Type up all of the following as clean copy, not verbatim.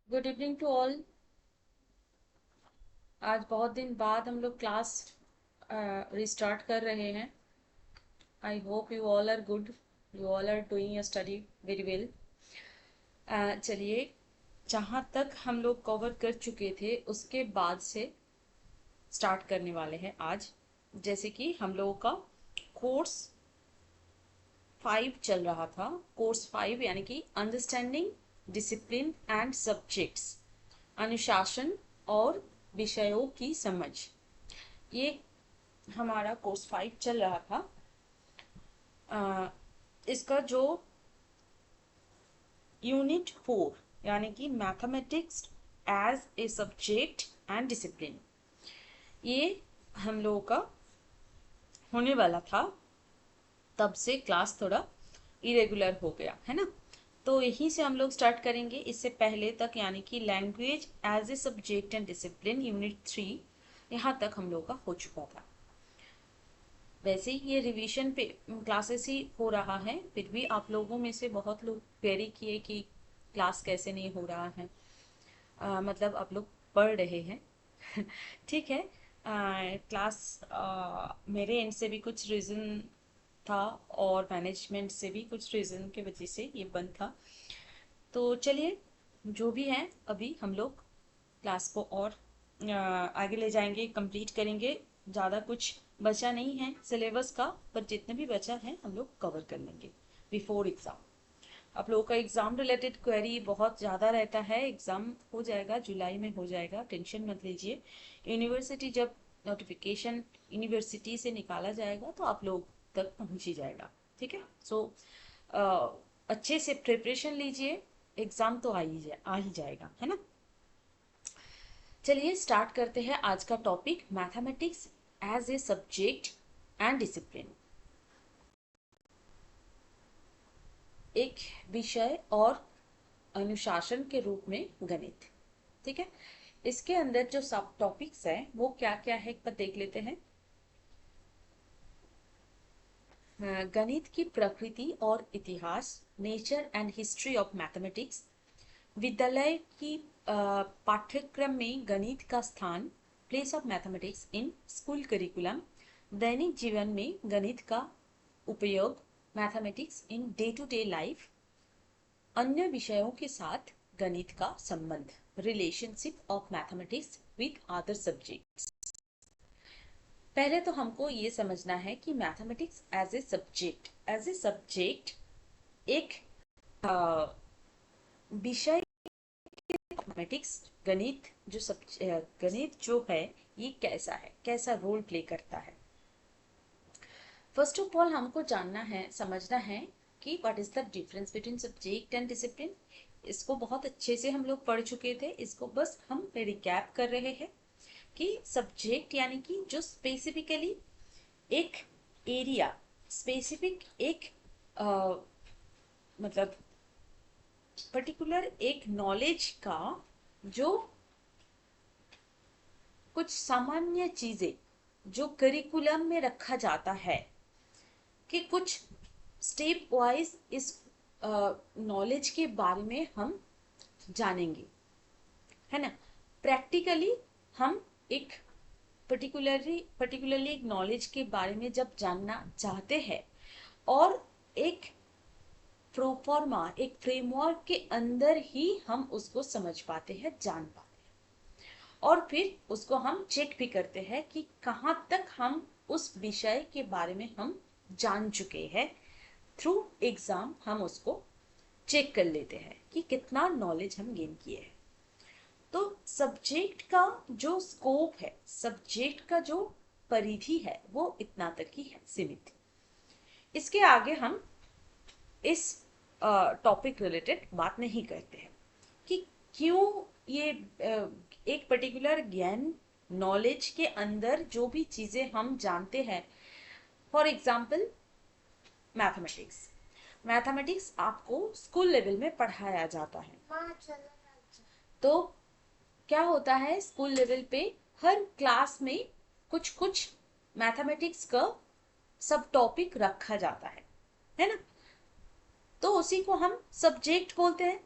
Good evening to all. आज बहुत दिन बाद हम लोग क्लास रिस्टार्ट कर रहे हैं। I hope you all are good, you all are doing your study very well. चलिए, जहाँ तक हम लोग कवर कर चुके थे उसके बाद से स्टार्ट करने वाले हैं आज। जैसे कि हम लोगों का कोर्स 5 चल रहा था। कोर्स 5 यानी कि अंडरस्टैंडिंग डिसिप्लिन एंड सब्जेक्ट्स, अनुशासन और विषयों की समझ, ये हमारा कोर्स 5 चल रहा था। इसका जो यूनिट 4 यानी कि mathematics as a subject and discipline, ये हम लोगों का होने वाला था। तब से क्लास थोड़ा इरेगुलर हो गया है ना। तो यहीं से हम लोग स्टार्ट करेंगे। इससे पहले तक यानी कि language as a subject and discipline unit 3, यहाँ तक हम लोग का हो चुका था। वैसे ही ये रिवीजन पे क्लासेस ही हो रहा है, फिर भी आप लोगों में से बहुत लोग क्वेरी किए कि क्लास कैसे नहीं हो रहा है। मतलब आप लोग पढ़ रहे हैं। ठीक है। क्लास मेरे एंड से भी कुछ रीज़न था और मैनेजमेंट से भी कुछ रीज़न की वजह से ये बंद था। तो चलिए, जो भी है अभी हम लोग क्लास को और आगे ले जाएंगे, कंप्लीट करेंगे। ज़्यादा कुछ बचा नहीं है सिलेबस का, पर जितने भी बचा है हम लोग कवर कर लेंगे बिफोर एग्ज़ाम। आप लोगों का एग्ज़ाम रिलेटेड क्वेरी बहुत ज़्यादा रहता है। एग्ज़ाम हो जाएगा, जुलाई में हो जाएगा, टेंशन मत लीजिए। यूनिवर्सिटी जब नोटिफिकेशन यूनिवर्सिटी से निकाला जाएगा तो आप लोग तक पहुंच ही जाएगा। ठीक है। सो अच्छे से प्रिपरेशन लीजिए, एग्ज़ाम तो आ ही जाएगा, है ना। चलिए स्टार्ट करते हैं आज का topic, mathematics as a subject and discipline. एक विषय और अनुशासन के रूप में गणित। ठीक है। इसके अंदर जो सब टॉपिक्स हैं वो क्या क्या है एक बार देख लेते हैं। गणित की प्रकृति और इतिहास, nature and history of mathematics. विद्यालय की पाठ्यक्रम में गणित का स्थान, place of mathematics in school curriculum. दैनिक जीवन में गणित का उपयोग, mathematics in day to day life. अन्य विषयों के साथ गणित का संबंध, relationship of mathematics with other subjects. पहले तो हमको ये समझना है कि मैथमेटिक्स एज ए सब्जेक्ट एक विषय, मैथमेटिक्स गणित जो सब गणित जो है ये कैसा है, कैसा रोल प्ले करता है। फर्स्ट ऑफ ऑल हमको जानना है, समझना है कि what is the difference between subject and discipline. इसको बहुत अच्छे से हम लोग पढ़ चुके थे, इसको बस हम रिकैप कर रहे हैं कि सब्जेक्ट यानी कि जो स्पेसिफिकली एक एरिया, स्पेसिफिक एक मतलब पर्टिकुलर एक नॉलेज का जो कुछ सामान्य चीजें जो करिकुलम में रखा जाता है कि कुछ स्टेप वाइज इस नॉलेज के बारे में हम जानेंगे, है ना। प्रैक्टिकली हम एक पर्टिकुलरली एक नॉलेज के बारे में जब जानना चाहते हैं और एक प्रोफॉर्मा, एक फ्रेमवर्क के अंदर ही हम उसको समझ पाते हैं, जान पाते हैं, और फिर उसको हम चेक भी करते हैं कि कहाँ तक हम उस विषय के बारे में हम जान चुके हैं। थ्रू एग्जाम हम उसको चेक कर लेते हैं कि कितना नॉलेज हम गेन किए हैं। तो सब्जेक्ट का जो स्कोप है, सब्जेक्ट का जो परिधि है वो इतना तक ही है, सीमित। इसके आगे हम इस टॉपिक रिलेटेड बात नहीं करते हैं कि क्यों ये एक पर्टिकुलर ज्ञान, नॉलेज के अंदर जो भी चीजें हम जानते हैं। फॉर एग्जाम्पल मैथमेटिक्स, मैथमेटिक्स आपको स्कूल लेवल में पढ़ाया जाता है। तो क्या होता है, स्कूल लेवल पे हर क्लास में कुछ कुछ मैथमेटिक्स का सब टॉपिक रखा जाता है ना। तो उसी को हम सब्जेक्ट बोलते हैं।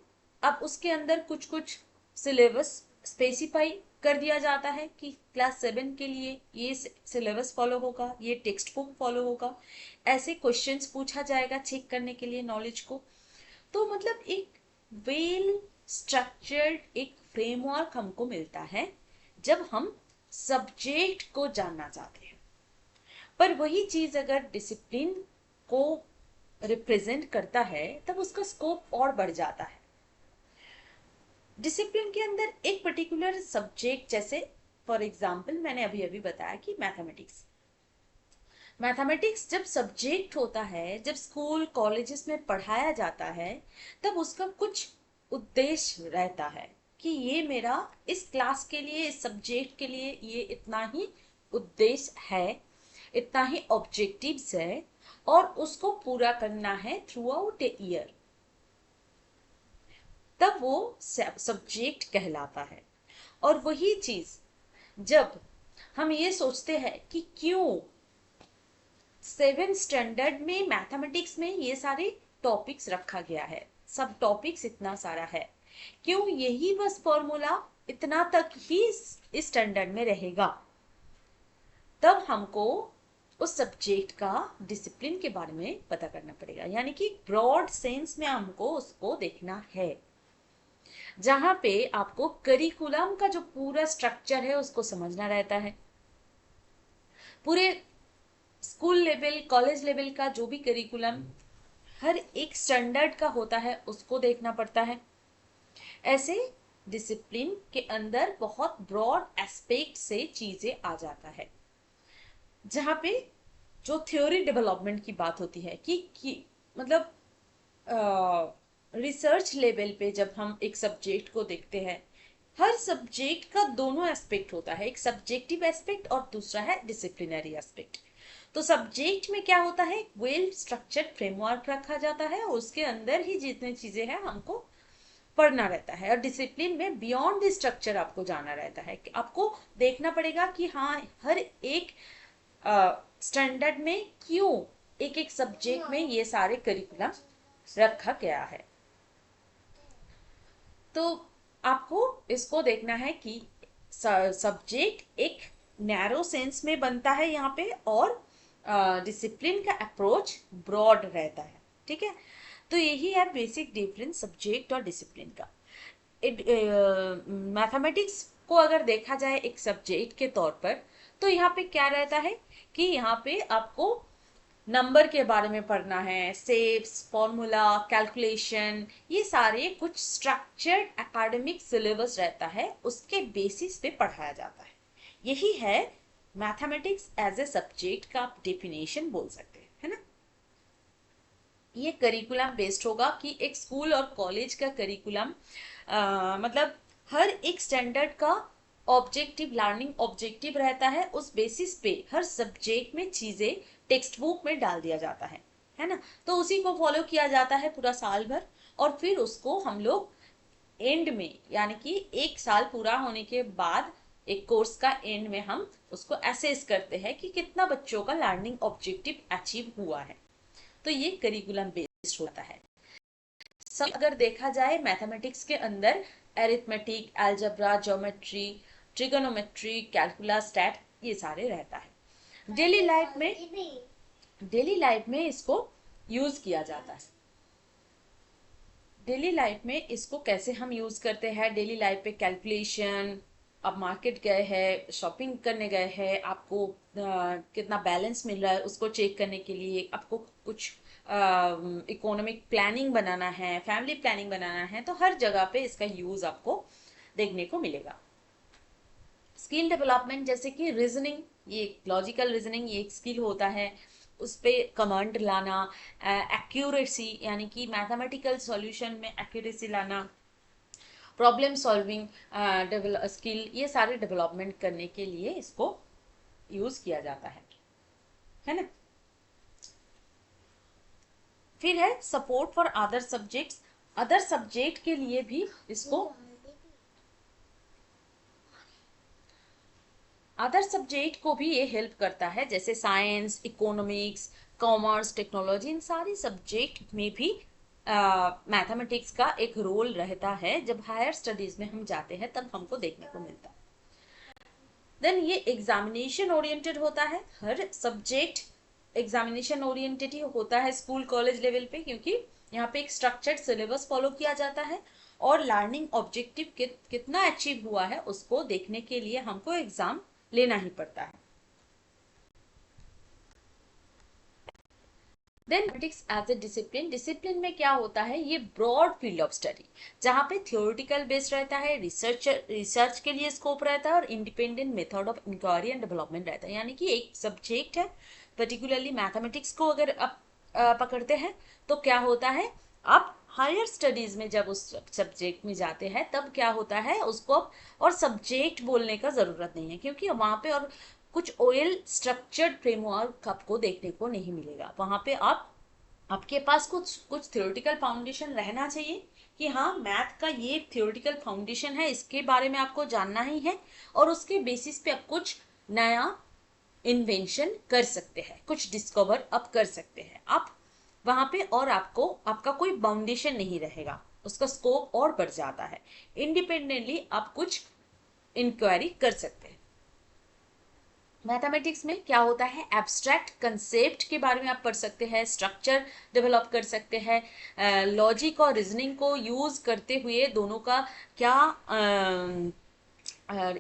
अब उसके अंदर कुछ कुछ सिलेबस स्पेसिफाई कर दिया जाता है कि क्लास 7 के लिए ये सिलेबस फॉलो होगा, ये टेक्स्ट बुक फॉलो होगा, ऐसे क्वेश्चंस पूछा जाएगा चेक करने के लिए नॉलेज को। तो मतलब एक वेल स्ट्रक्चर्ड एक फ्रेमवर्क हमको मिलता है जब हम सब्जेक्ट को जानना चाहते हैं। पर वही चीज अगर डिसिप्लिन को रिप्रेजेंट करता है तब उसका स्कोप और बढ़ जाता है। डिसिप्लिन के अंदर एक पर्टिकुलर सब्जेक्ट, जैसे फॉर एग्जाम्पल मैंने अभी अभी बताया कि मैथमेटिक्स, मैथमेटिक्स जब सब्जेक्ट होता है, जब स्कूल कॉलेजेस में पढ़ाया जाता है, तब उसका कुछ उद्देश्य रहता है कि ये मेरा इस क्लास के लिए, इस सब्जेक्ट के लिए ये इतना ही उद्देश्य है, इतना ही ऑब्जेक्टिव्स है और उसको पूरा करना है थ्रू आउट ए ईयर, तब वो सब्जेक्ट कहलाता है। और वही चीज जब हम ये सोचते हैं कि क्यों 7 स्टैंडर्ड में मैथमेटिक्स में ये सारे टॉपिक्स रखा गया है, सब टॉपिक्स इतना सारा है, क्यों यही बस फॉर्मूला इतना तक ही इस स्टैंडर्ड में रहेगा, तब हमको उस सब्जेक्ट का डिसिप्लिन के बारे में पता करना पड़ेगा। यानी कि ब्रॉड सेंस में हमको उसको देखना है, जहां पे आपको करिकुलम का जो पूरा स्ट्रक्चर है उसको समझना रहता है। पूरे स्कूल लेवल, कॉलेज लेवल का जो भी करिकुलम हर एक स्टैंडर्ड का होता है उसको देखना पड़ता है। ऐसे डिसिप्लिन के अंदर बहुत ब्रॉड एस्पेक्ट से चीजें आ जाता है, जहां पे जो थ्योरी डेवलपमेंट की बात होती है कि मतलब रिसर्च लेवल पे जब हम एक सब्जेक्ट को देखते हैं, हर सब्जेक्ट का दोनों एस्पेक्ट होता है, एक सब्जेक्टिव एस्पेक्ट और दूसरा है डिसिप्लिनरी एस्पेक्ट। तो सब्जेक्ट में क्या होता है, वेल स्ट्रक्चर्ड फ्रेमवर्क रखा जाता है और उसके अंदर ही जितनी चीजें हैं हमको पढ़ना रहता है। और डिसिप्लिन में बियॉन्ड द स्ट्रक्चर आपको जाना रहता है कि आपको देखना पड़ेगा कि हाँ हर एक स्टैंडर्ड में क्यों एक एक सब्जेक्ट में ये सारे करिकुलम रखा गया है। तो आपको इसको देखना है कि सब्जेक्ट एक नैरो सेंस में बनता है यहाँ पे, और डिसिप्लिन का अप्रोच ब्रॉड रहता है। ठीक है, तो यही है बेसिक डिफरेंस सब्जेक्ट और डिसिप्लिन का। मैथमेटिक्स को अगर देखा जाए एक सब्जेक्ट के तौर पर, तो यहाँ पे क्या रहता है कि यहाँ पे आपको नंबर के बारे में पढ़ना है, सेप्स, फॉर्मूला, कैलकुलेशन, ये सारे कुछ स्ट्रक्चर्ड एकेडमिक सिलेबस रहता है, उसके बेसिस पे पढ़ाया जाता है। यही है मैथमेटिक्स एज ए सब्जेक्ट का आप डेफिनेशन बोल सकते हैं, है ना। ये करिकुलम बेस्ड होगा कि एक स्कूल और कॉलेज का करिकुलम मतलब हर एक स्टैंडर्ड का ऑब्जेक्टिव, लर्निंग ऑब्जेक्टिव रहता है, उस बेसिस पे हर सब्जेक्ट में चीजें टेक्स्ट बुक में डाल दिया जाता है ना। तो उसी को फॉलो किया जाता है पूरा साल भर, और फिर उसको हम लोग एंड में, यानी कि एक साल पूरा होने के बाद एक कोर्स का एंड में हम उसको असेस करते हैं कि कितना बच्चों का लर्निंग ऑब्जेक्टिव अचीव हुआ है। तो ये करिकुलम बेस्ड होता है। सब अगर देखा जाए मैथमेटिक्स के अंदर arithmetic, algebra, geometry, trigonometry, calculus, stat, ये सारे रहता है। डेली लाइफ में इसको यूज किया जाता है। डेली लाइफ में इसको कैसे हम यूज करते हैं, डेली लाइफ पे कैलकुलेशन, आप मार्केट गए हैं, शॉपिंग करने गए हैं, आपको कितना बैलेंस मिल रहा है उसको चेक करने के लिए, आपको कुछ इकोनॉमिक प्लानिंग बनाना है, फैमिली प्लानिंग बनाना है, तो हर जगह पे इसका यूज आपको देखने को मिलेगा। स्किल डेवलपमेंट जैसे कि रीजनिंग, ये लॉजिकल रीजनिंग, ये एक स्किल होता है, उस पे कमांड लाना, एक्यूरेसी यानी कि मैथमेटिकल सॉल्यूशन में एक्यूरेसी लाना, प्रॉब्लम सॉल्विंग स्किल, ये सारे डेवलपमेंट करने के लिए इसको यूज किया जाता है ना। फिर है support for other subjects, other subject के लिए भी इसको, अदर सब्जेक्ट को भी ये हेल्प करता है, जैसे साइंस, इकोनॉमिक्स, कॉमर्स, टेक्नोलॉजी, इन सारी सब्जेक्ट में भी मैथमेटिक्स का एक रोल रहता है, जब हायर स्टडीज में हम जाते हैं तब हमको देखने को मिलता है। देन ये एग्जामिनेशन ओरिएंटेड होता है, हर सब्जेक्ट एग्जामिनेशन ओरिएंटेड ही होता है स्कूल कॉलेज लेवल पे, क्योंकि यहाँ पे एक स्ट्रक्चर्ड सिलेबस फॉलो किया जाता है और लर्निंग ऑब्जेक्टिव कितना अचीव हुआ है उसको देखने के लिए हमको एग्जाम लेना ही पड़ता है। Then mathematics as a discipline, discipline में क्या होता है, ये ब्रॉड फील्ड ऑफ स्टडी जहाँ पे थियोरिटिकल बेस्ड रहता है, रिसर्च के लिए स्कोप रहता है और independent method of inquiry and development रहता है। यानी कि एक सब्जेक्ट है, पर्टिकुलरली मैथमेटिक्स को अगर आप पकड़ते हैं तो क्या होता है, आप हायर स्टडीज में जब उस सब्जेक्ट में जाते हैं तब क्या होता है उसको और सब्जेक्ट बोलने का जरूरत नहीं है, क्योंकि वहां पे और कुछ ओएल स्ट्रक्चर्ड फ्रेमवर्क आपको देखने को नहीं मिलेगा। वहां पे आपके पास कुछ कुछ थ्योरेटिकल फाउंडेशन रहना चाहिए कि हाँ मैथ का ये थ्योरेटिकल फाउंडेशन है, इसके बारे में आपको जानना ही है और उसके बेसिस पे आप कुछ नया इन्वेंशन कर सकते हैं, कुछ डिस्कवर आप कर सकते हैं आप वहां पे, और आपको आपका कोई बाउंडेशन नहीं रहेगा, उसका स्कोप और बढ़ जाता है। इंडिपेंडेंटली आप कुछ इंक्वायरी कर सकते हैं। मैथमेटिक्स में क्या होता है, एब्स्ट्रैक्ट कंसेप्ट के बारे में आप पढ़ सकते हैं, स्ट्रक्चर डेवलप कर सकते हैं, लॉजिक और रीजनिंग को यूज करते हुए दोनों का क्या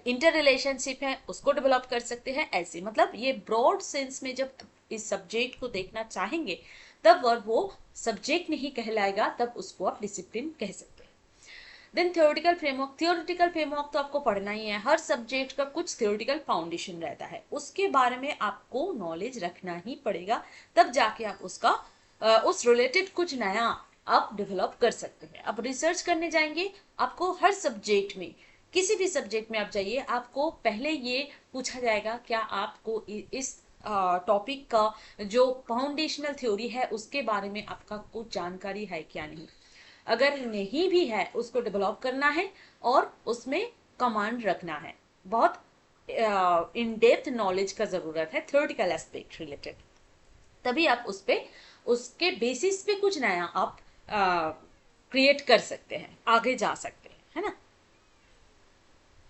इंटर रिलेशनशिप है उसको डेवलप कर सकते हैं। ऐसे मतलब ये ब्रॉड सेंस में जब इस सब्जेक्ट को देखना चाहेंगे तब और वो सब्जेक्ट नहीं कहलाएगा, तब उसको आप डिसिप्लिन कह सकते हैं। Then theoretical framework, theoretical framework तो आपको पढ़ना ही है, हर सब्जेक्ट का कुछ थ्योरेटिकल फाउंडेशन रहता है, उसके बारे में आपको नॉलेज रखना ही पड़ेगा, तब जाके आप उसका उस रिलेटेड कुछ नया आप डेवलप कर सकते हैं। आप रिसर्च करने जाएंगे, आपको हर सब्जेक्ट में किसी भी सब्जेक्ट में आप जाइए, आपको पहले ये पूछा जाएगा क्या आपको इस टॉपिक का जो फाउंडेशनल थ्योरी है उसके बारे में आपका कुछ जानकारी है क्या नहीं। अगर नहीं भी है उसको डेवलप करना है और उसमें कमांड रखना है, बहुत इन डेप्थ नॉलेज का जरूरत है थ्योरेटिकल एस्पेक्ट रिलेटेड, तभी आप उस पे उसके बेसिस पे कुछ नया आप क्रिएट कर सकते हैं, आगे जा सकते हैं, है ना।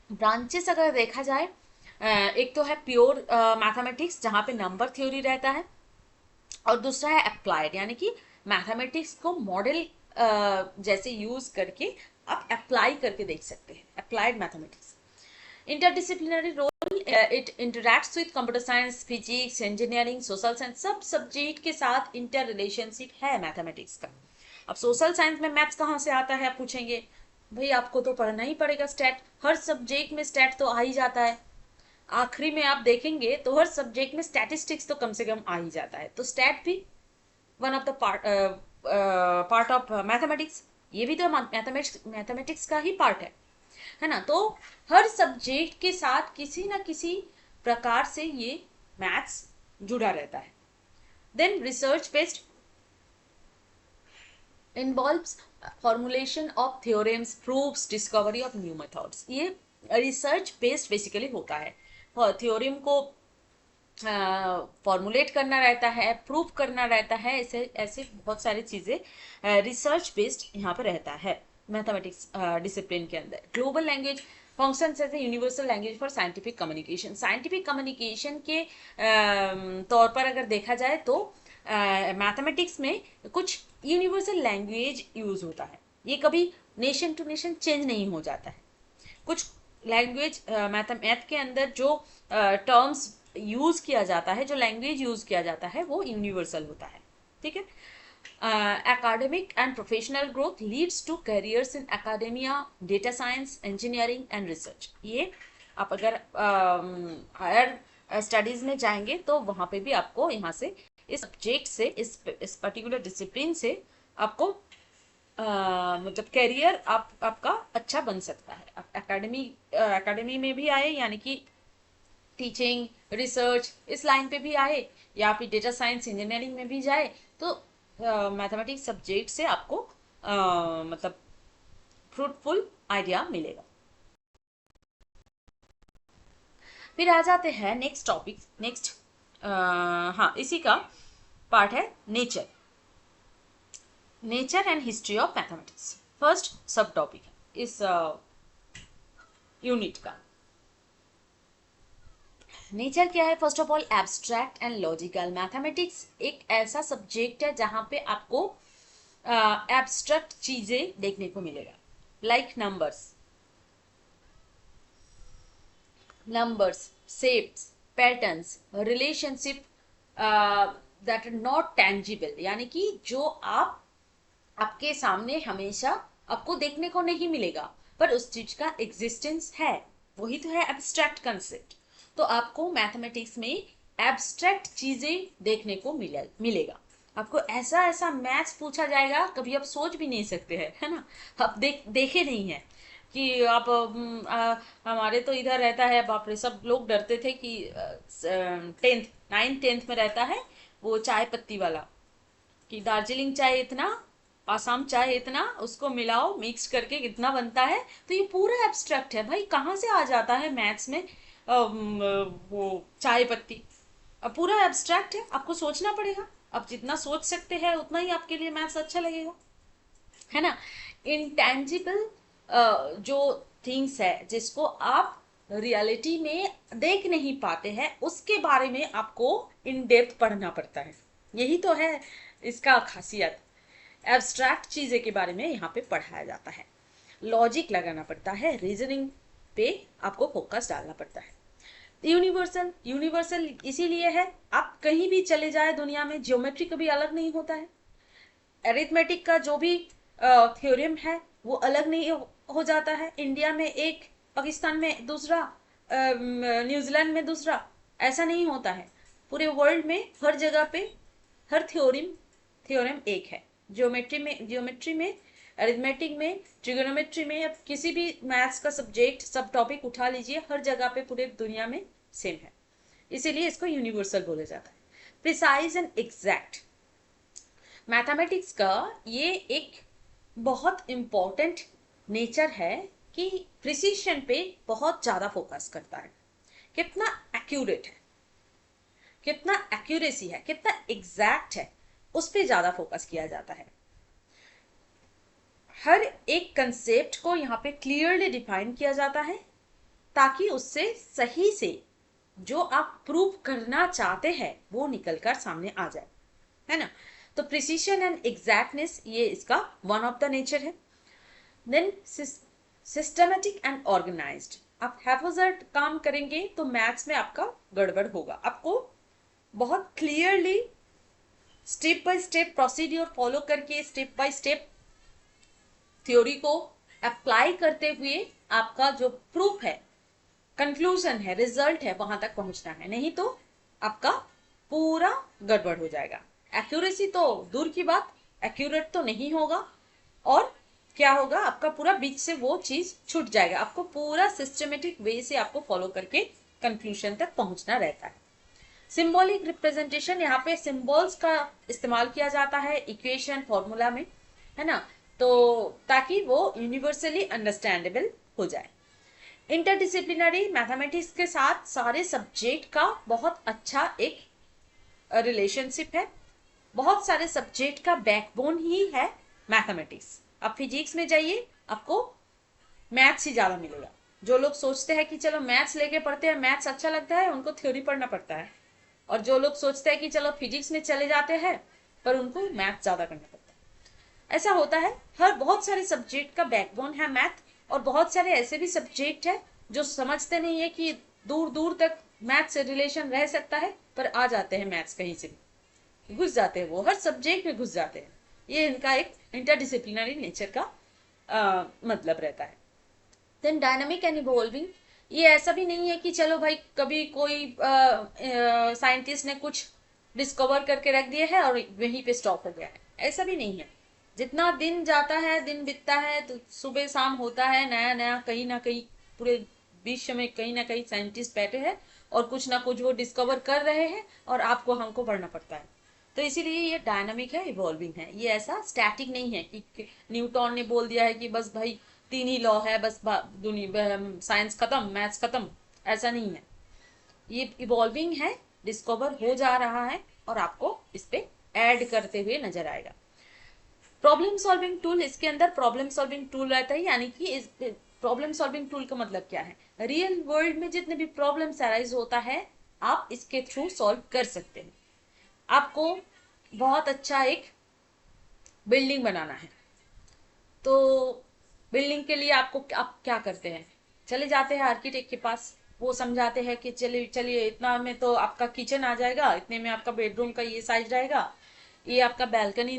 ब्रांचेस अगर देखा जाए, एक तो है प्योर मैथमेटिक्स जहाँ पे नंबर थ्योरी रहता है, और दूसरा है अप्लाइड, यानी कि मैथमेटिक्स को मॉडल जैसे यूज करके आप अप्लाई करके देख सकते हैं, applied mathematics. Interdisciplinary role, it interacts with computer science, physics, engineering, social science, सब सब्जेक्ट के साथ इंटर रिलेशनशिप है मैथमेटिक्स का। अब सोशल साइंस में मैथ्स कहाँ से आता है आप पूछेंगे, भाई आपको तो पढ़ना ही पड़ेगा स्टैट, हर सब्जेक्ट में स्टैट तो आ ही जाता है, आखिरी में आप देखेंगे तो हर सब्जेक्ट में स्टैटिस्टिक्स तो कम से कम आ ही जाता है, तो स्टैट भी one of the part of mathematics, ये भी तो मैथमेटिक्स का ही पार्ट है ना। तो हर सब्जेक्ट के साथ किसी ना किसी प्रकार से ये मैथ्स जुड़ा रहता है। Then research based involves formulation of theorems, proofs, discovery of new methods, ये रिसर्च बेस्ड बेसिकली होता है। थ्योरम को फॉर्मुलेट करना रहता है, प्रूव करना रहता है, ऐसे ऐसे बहुत सारी चीजें रिसर्च बेस्ड यहाँ पे रहता है मैथमेटिक्स डिसिप्लिन के अंदर। Global language functions as a universal language for scientific communication, scientific communication के तौर पर अगर देखा जाए तो मैथमेटिक्स में कुछ यूनिवर्सल लैंग्वेज यूज होता है, ये कभी नेशन टू नेशन चेंज नहीं हो जाता है। कुछ लैंग्वेज मैथ के अंदर जो टर्म्स यूज किया जाता है, जो लैंग्वेज यूज किया जाता है वो यूनिवर्सल होता है, ठीक है। academic and professional growth leads to careers in academia, data science, engineering and research, ये आप अगर हायर स्टडीज में जाएंगे तो वहां पे भी आपको यहाँ से इस सब्जेक्ट से इस पर्टिकुलर डिसिप्लिन से आपको मतलब करियर आपका अच्छा बन सकता है। आप एकेडमी में भी आए, यानी कि टीचिंग, रिसर्च इस लाइन पे भी आए, या फिर डेटा साइंस इंजीनियरिंग में भी जाए, तो मैथमेटिक्स सब्जेक्ट से आपको मतलब फ्रूटफुल आइडिया मिलेगा। फिर आ जाते हैं नेक्स्ट टॉपिक, हाँ इसी का पार्ट है nature. Nature and history of mathematics first सब टॉपिक है इस यूनिट का। नेचर क्या है? First of all abstract and logical. Mathematics एक ऐसा सब्जेक्ट है जहां पे आपको एब्स्ट्रैक्ट चीजें देखने को मिलेगा, like numbers, shapes, patterns, relationship that are not tangible, यानी कि जो आपके सामने हमेशा आपको देखने को नहीं मिलेगा पर उस चीज का एग्जिस्टेंस है, वही तो है एब्स्ट्रैक्ट कंसेप्ट। तो आपको मैथमेटिक्स में एब्स्ट्रैक्ट चीजें देखने को मिलेगा। आपको ऐसा ऐसा मैथ्स पूछा जाएगा कभी आप सोच भी नहीं सकते हैं, है ना। आप देखे नहीं है कि आप हमारे तो इधर रहता है, बाप रे, सब लोग डरते थे कि 9th 10th में रहता है वो चाय पत्ती वाला, कि दार्जिलिंग चाय इतना, आसाम चाय इतना, उसको मिलाओ मिक्स करके कितना बनता है। तो ये पूरा एब्स्ट्रैक्ट है भाई, कहाँ से आ जाता है मैथ्स में वो चाय पत्ती। अब पूरा एब्स्ट्रैक्ट है, आपको सोचना पड़ेगा। आप जितना सोच सकते हैं उतना ही आपके लिए मैथ्स अच्छा लगेगा, है ना। इंटेंजिबल जो थिंग्स है जिसको आप रियलिटी में देख नहीं पाते हैं, उसके बारे में आपको इन डेप्थ पढ़ना पड़ता है। यही तो है इसका खासियत। एब्स्ट्रैक्ट चीजें के बारे में यहाँ पे पढ़ाया जाता है, लॉजिक लगाना पड़ता है, रीजनिंग पे आपको फोकस डालना पड़ता है। यूनिवर्सल, यूनिवर्सल इसीलिए है, आप कहीं भी चले जाए दुनिया में, ज्योमेट्री कभी अलग नहीं होता है। एरिथमेटिक का जो भी थ्योरम है वो अलग नहीं हो जाता है। इंडिया में एक, पाकिस्तान में दूसरा, न्यूजीलैंड में दूसरा, ऐसा नहीं होता है। पूरे वर्ल्ड में हर जगह पे हर थ्योरम एक है। ज्योमेट्री में अरिथमेटिक में, ट्रिगोनोमेट्री में, अब किसी भी मैथ्स का सब्जेक्ट सब टॉपिक उठा लीजिए, हर जगह पे पूरे दुनिया में सेम है। इसीलिए इसको यूनिवर्सल बोला जाता है। प्रिसाइज एंड एग्जैक्ट, मैथमेटिक्स का ये एक बहुत इंपॉर्टेंट नेचर है कि प्रिसीशन पे बहुत ज्यादा फोकस करता है। कितना एक्यूरेट है, कितना एक्यूरेसी है, कितना एग्जैक्ट है, उस पे ज्यादा फोकस किया जाता है। हर एक कंसेप्ट को यहाँ पे क्लियरली डिफाइन किया जाता है ताकि उससे सही से जो आप प्रूव करना चाहते हैं वो निकलकर सामने आ जाए, है ना। तो प्रिसीशन एंड एग्जैक्टनेस ये इसका वन ऑफ द नेचर है। देन सिस्टमेटिक एंड ऑर्गेनाइज्ड, आप हैफोजर्ड काम करेंगे तो मैथ्स में आपका गड़बड़ होगा। आपको बहुत clearly step by step procedure follow करके स्टेप बाय स्टेप थ्योरी को अप्लाई करते हुए आपका जो प्रूफ है, कंक्लूजन है, रिजल्ट है, वहां तक पहुंचना है, नहीं तो आपका पूरा गड़बड़ हो जाएगा। एक्यूरेसी तो दूर की बात, एक्यूरेट तो नहीं होगा, और क्या होगा, आपका पूरा बीच से वो चीज छूट जाएगा। आपको पूरा सिस्टमेटिक वे से आपको फॉलो करके कंक्लूजन तक पहुंचना रहता है। सिंबॉलिक रिप्रेजेंटेशन, यहाँ पे सिंबल्स का इस्तेमाल किया जाता है इक्वेशन फॉर्मूला में, है ना, तो ताकि वो यूनिवर्सली अंडरस्टैंडेबल हो जाए। इंटरडिसिप्लिनरी, मैथमेटिक्स के साथ सारे सब्जेक्ट का बहुत अच्छा एक रिलेशनशिप है। बहुत सारे सब्जेक्ट का बैकबोन ही है मैथमेटिक्स। आप फिजिक्स में जाइए, आपको मैथ्स ही ज्यादा मिलेगा। जो लोग सोचते हैं कि चलो मैथ्स लेके पढ़ते हैं, मैथ्स अच्छा लगता है, उनको थ्योरी पढ़ना पड़ता है। और जो लोग सोचते हैं कि चलो फिजिक्स में चले जाते हैं, पर उनको मैथ ज्यादा करना पड़ता है। ऐसा होता है, हर बहुत सारे सब्जेक्ट का बैकबोन है मैथ। और बहुत सारे ऐसे भी सब्जेक्ट है जो समझते नहीं है कि दूर दूर तक मैथ से रिलेशन रह सकता है, पर आ जाते हैं मैथ्स कहीं से भी, घुस जाते हैं, वो हर सब्जेक्ट में घुस जाते हैं। ये इनका एक इंटरडिसिप्लिनरी नेचर का मतलब रहता है। देन डायनामिक एंड इवॉल्विंग, ये ऐसा भी नहीं है कि चलो भाई कभी कोई साइंटिस्ट ने कुछ डिस्कवर करके रख दिया है और वहीं पे स्टॉप हो गया है, ऐसा भी नहीं है। जितना दिन जाता है, दिन बीतता है, तो सुबह शाम होता है, नया नया कहीं ना कहीं पूरे विश्व में कहीं ना कहीं साइंटिस्ट बैठे हैं और कुछ ना कुछ वो डिस्कवर कर रहे हैं, और आपको हमको पढ़ना पड़ता है। तो इसीलिए ये डायनामिक है, इवॉल्विंग है। ये ऐसा स्टैटिक नहीं है कि न्यूटन ने बोल दिया है कि बस भाई 3 ही लॉ है, बस दुनिया साइंस खत्म, मैथ्स खत्म, ऐसा नहीं है। ये इवॉल्विंग है, डिस्कवर हो जा रहा है, और आपको इस पे ऐड करते हुए नजर आएगा। प्रॉब्लम सॉल्विंग टूल, इसके अंदर प्रॉब्लम सॉल्विंग टूल रहता है, यानी कि इस प्रॉब्लम सॉल्विंग टूल का मतलब क्या है, रियल वर्ल्ड में जितने भी प्रॉब्लम्स अराइज होता है आप इसके थ्रू सॉल्व कर सकते हैं। आपको बहुत अच्छा एक बिल्डिंग बनाना है, तो बिल्डिंग के लिए आपको आप क्या करते हैं, चले जाते हैं आर्किटेक्ट के पास, वो समझाते हैं कि चलिए चलिए इतना में तो आपका किचन आ जाएगा, इतने में आपका बेडरूम का ये साइज रहेगा, ये आपका बैल्कनी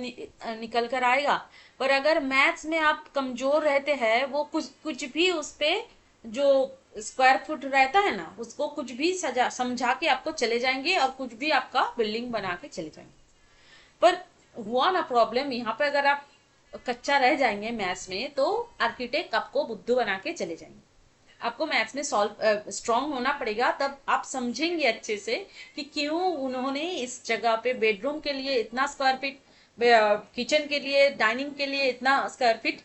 निकल कर आएगा। पर अगर मैथ्स में आप कमजोर रहते हैं, वो कुछ कुछ भी उस पे जो स्क्वायर फुट रहता है ना, उसको कुछ भी सजा समझा के आपको चले जाएंगे और कुछ भी आपका बिल्डिंग बना के चले जाएंगे। पर हुआ ना प्रॉब्लम यहाँ पे, अगर आप कच्चा रह जाएंगे मैथ्स में तो आर्किटेक्ट आपको बुद्धू बना के चले जाएंगे। आपको मैथ्स में सॉल्व स्ट्रांग होना पड़ेगा, तब आप समझेंगे अच्छे से कि क्यों उन्होंने इस जगह पे बेडरूम के लिए इतना स्क्वायर फीट, किचन के लिए डाइनिंग के लिए इतना स्क्वायर फीट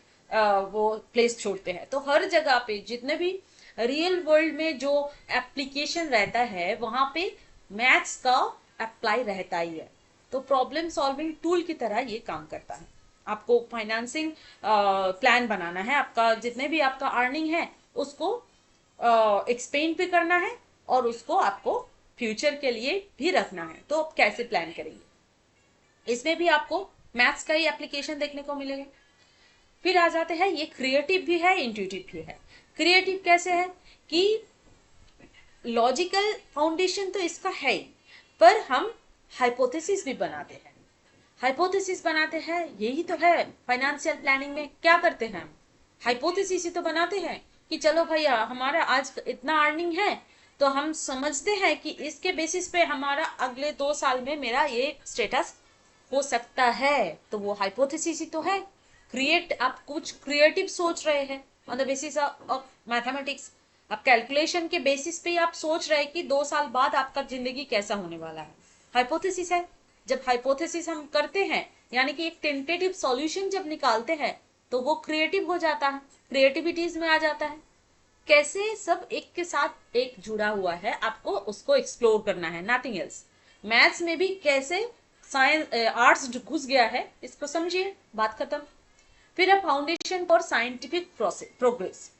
वो प्लेस छोड़ते हैं। तो हर जगह पे जितने भी रियल वर्ल्ड में जो एप्लीकेशन रहता है वहां पे मैथ्स का अप्लाई रहता ही है। तो प्रॉब्लम सॉल्विंग टूल की तरह ये काम करता है। आपको फाइनेंसिंग प्लान बनाना है, आपका जितने भी आपका अर्निंग है उसको एक्सपेंड भी करना है और उसको आपको फ्यूचर के लिए भी रखना है, तो आप कैसे प्लान करेंगे, इसमें भी आपको मैथ्स का ही एप्लीकेशन देखने को मिलेगा। फिर आ जाते हैं, ये क्रिएटिव भी है इंट्यूटिव भी है। क्रिएटिव कैसे है कि लॉजिकल फाउंडेशन तो इसका है ही, पर हम हाइपोथेसिस भी बनाते हैं। हाइपोथेसिस बनाते हैं, यही तो है फाइनेंशियल प्लानिंग में क्या करते हैं हम, हाइपोथेसिस ही तो बनाते हैं कि चलो भैया हमारा आज इतना अर्निंग है, तो हम समझते हैं कि इसके बेसिस पे हमारा अगले 2 साल में मेरा ये स्टेटस हो सकता है, तो वो हाइपोथेसिस ही तो है। क्रिएट, आप कुछ क्रिएटिव सोच रहे हैं on the basis of mathematics, आप कैलकुलेशन के बेसिस पे आप सोच रहे हैं कि 2 साल बाद आपका जिंदगी कैसा होने वाला है, हाइपोथेसिस है। जब हाइपोथेसिस हम करते हैं यानी कि एक टेंटेटिव सॉल्यूशन जब निकालते हैं तो वो क्रिएटिव हो जाता है, क्रिएटिविटीज में आ जाता है। कैसे सब एक के साथ एक जुड़ा हुआ है, आपको उसको एक्सप्लोर करना है, नथिंग एल्स। मैथ्स में भी कैसे साइंस आर्ट्स घुस गया है, इसको समझिए, बात खत्म। फिर है foundation for scientific progress.